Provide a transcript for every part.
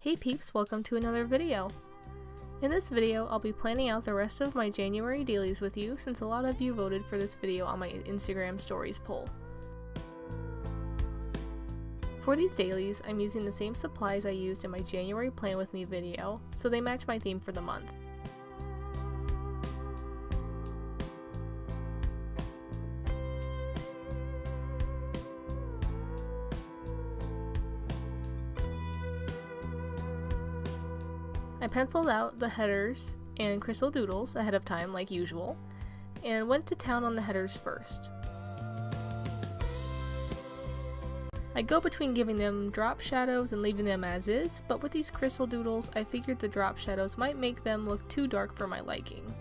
Hey peeps, welcome to another video. In this video, I'll be planning out the rest of my January dailies with you since a lot of you voted for this video on my Instagram stories poll. For these dailies, I'm using the same supplies I used in my January Plan With Me video, so they match my theme for the month. I penciled out the headers and crystal doodles ahead of time like usual, and went to town on the headers first. I go between giving them drop shadows and leaving them as is, but with these crystal doodles I figured the drop shadows might make them look too dark for my liking.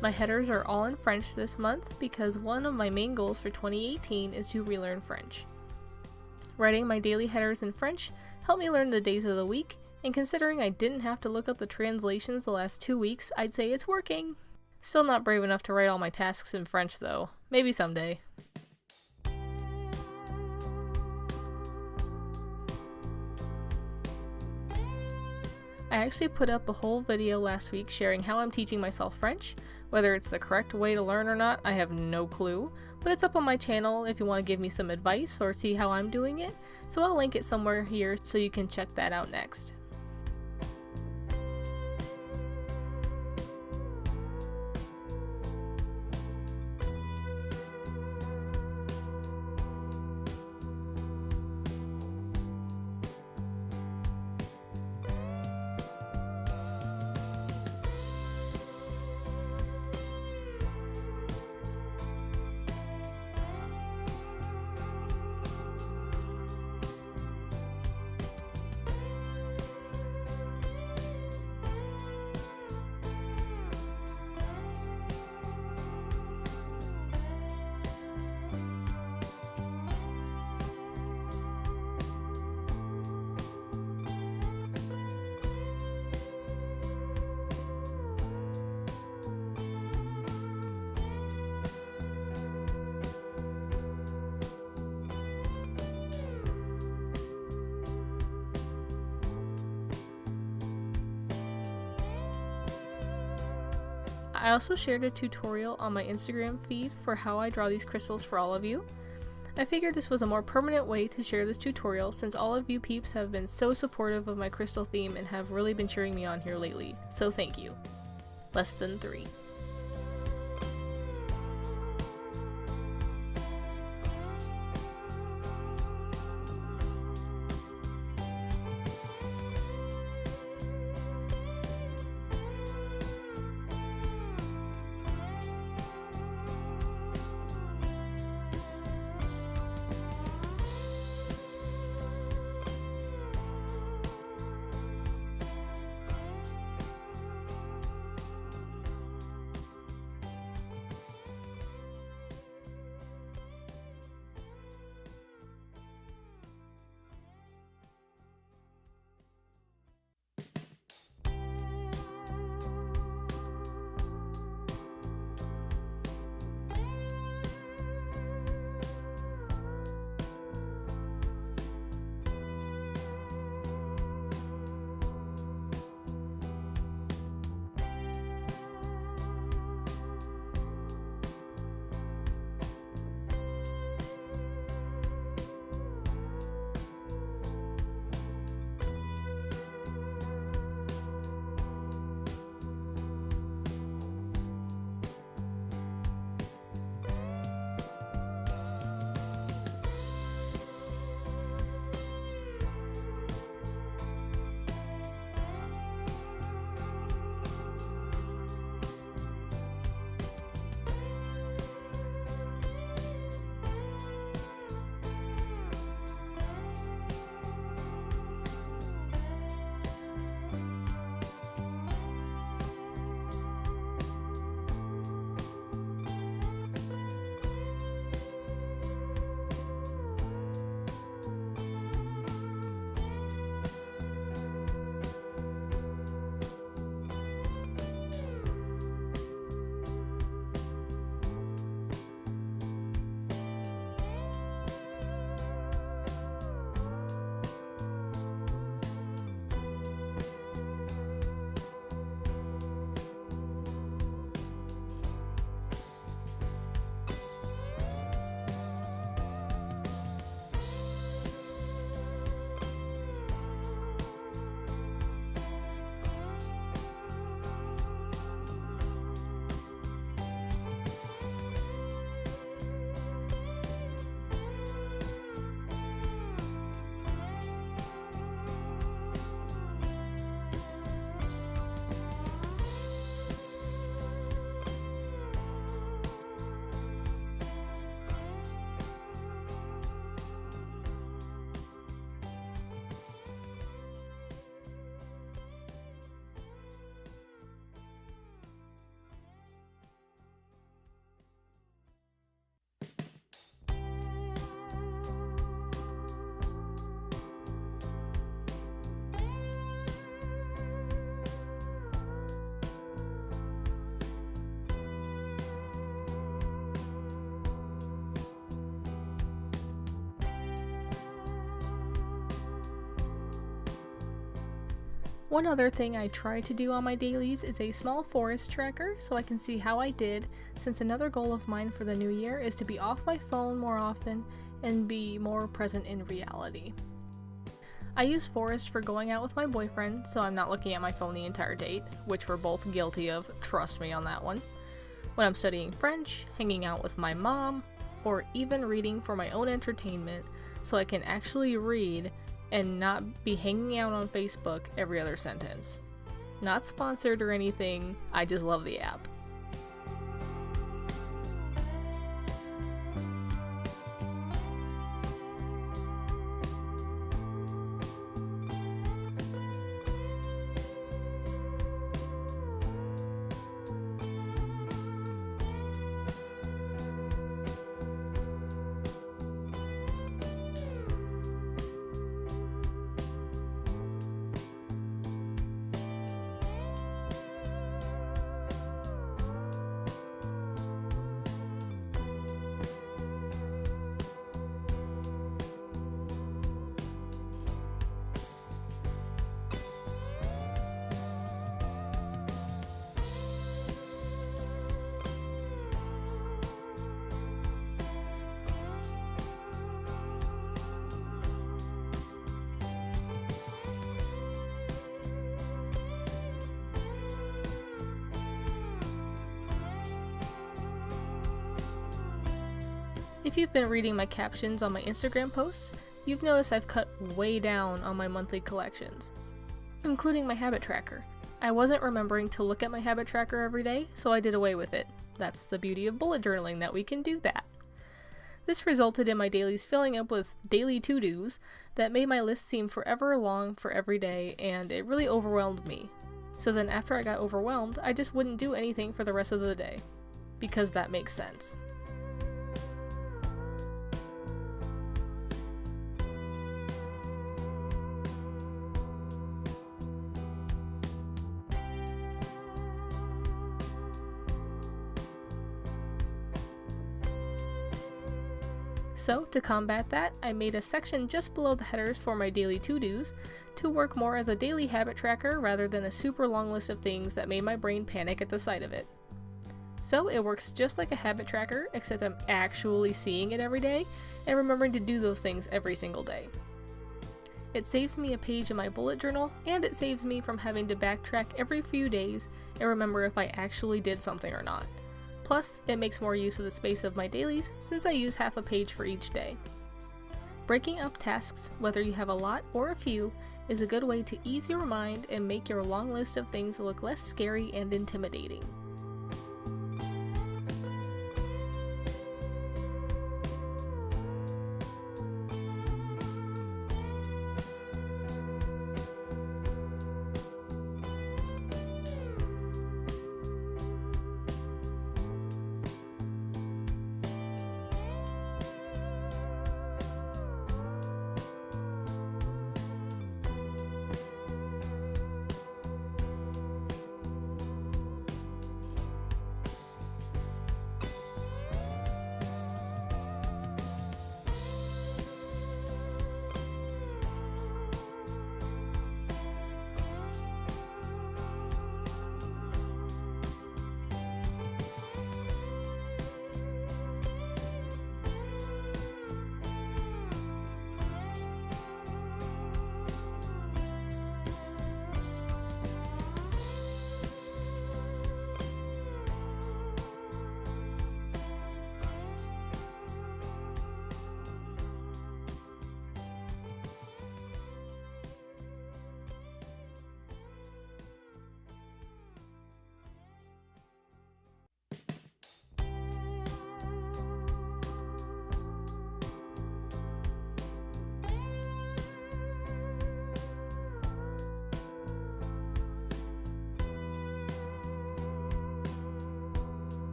My headers are all in French this month because one of my main goals for 2018 is to relearn French. Writing my daily headers in French helped me learn the days of the week, and considering I didn't have to look up the translations the last 2 weeks, I'd say it's working. Still not brave enough to write all my tasks in French though. Maybe someday. I actually put up a whole video last week sharing how I'm teaching myself French. Whether it's the correct way to learn or not, I have no clue, but it's up on my channel if you want to give me some advice or see how I'm doing it, so I'll link it somewhere here so you can check that out next. I also shared a tutorial on my Instagram feed for how I draw these crystals for all of you. I figured this was a more permanent way to share this tutorial since all of you peeps have been so supportive of my crystal theme and have really been cheering me on here lately, so thank you. Less than 3. One other thing I try to do on my dailies is a small forest tracker so I can see how I did, since another goal of mine for the new year is to be off my phone more often and be more present in reality. I use Forest for going out with my boyfriend, so I'm not looking at my phone the entire date, which we're both guilty of, trust me on that one. When I'm studying French, hanging out with my mom, or even reading for my own entertainment so I can actually read and not be hanging out on Facebook every other sentence. Not sponsored or anything, I just love the app. If you've been reading my captions on my Instagram posts, you've noticed I've cut way down on my monthly collections, including my habit tracker. I wasn't remembering to look at my habit tracker every day, so I did away with it. That's the beauty of bullet journaling, that we can do that. This resulted in my dailies filling up with daily to-dos that made my list seem forever long for every day, and it really overwhelmed me. So then after I got overwhelmed, I just wouldn't do anything for the rest of the day. Because that makes sense. So, to combat that, I made a section just below the headers for my daily to-dos to work more as a daily habit tracker rather than a super long list of things that made my brain panic at the sight of it. So it works just like a habit tracker, except I'm actually seeing it every day and remembering to do those things every single day. It saves me a page in my bullet journal, and it saves me from having to backtrack every few days and remember if I actually did something or not. Plus, it makes more use of the space of my dailies since I use half a page for each day. Breaking up tasks, whether you have a lot or a few, is a good way to ease your mind and make your long list of things look less scary and intimidating.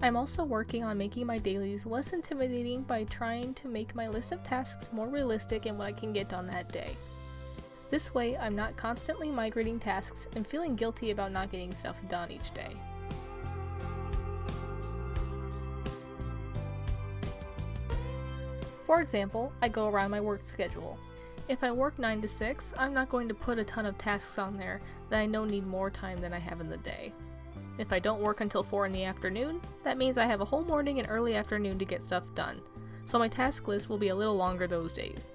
I'm also working on making my dailies less intimidating by trying to make my list of tasks more realistic in what I can get done that day. This way, I'm not constantly migrating tasks and feeling guilty about not getting stuff done each day. For example, I go around my work schedule. If I work 9 to 6, I'm not going to put a ton of tasks on there that I know need more time than I have in the day. If I don't work until 4 in the afternoon, that means I have a whole morning and early afternoon to get stuff done, so my task list will be a little longer those days.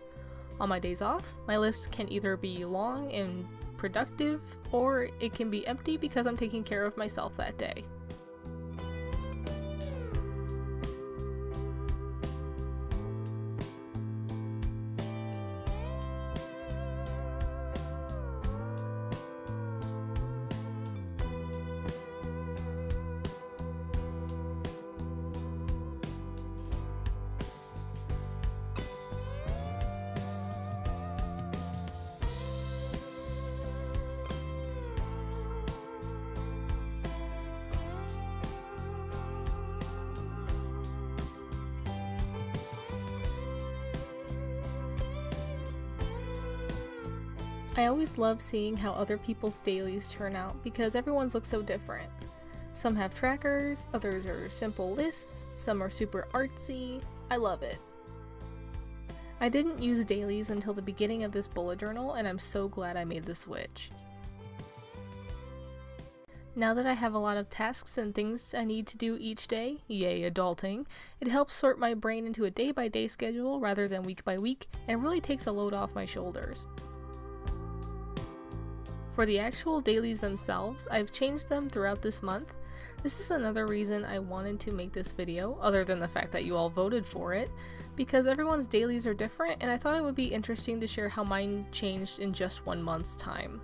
On my days off, my list can either be long and productive, or it can be empty because I'm taking care of myself that day. I always love seeing how other people's dailies turn out because everyone's look so different. Some have trackers, others are simple lists, some are super artsy. I love it. I didn't use dailies until the beginning of this bullet journal, and I'm so glad I made the switch. Now that I have a lot of tasks and things I need to do each day, yay adulting, it helps sort my brain into a day-by-day schedule rather than week by week, and really takes a load off my shoulders. For the actual dailies themselves, I've changed them throughout this month. This is another reason I wanted to make this video, other than the fact that you all voted for it, because everyone's dailies are different and I thought it would be interesting to share how mine changed in just 1 month's time.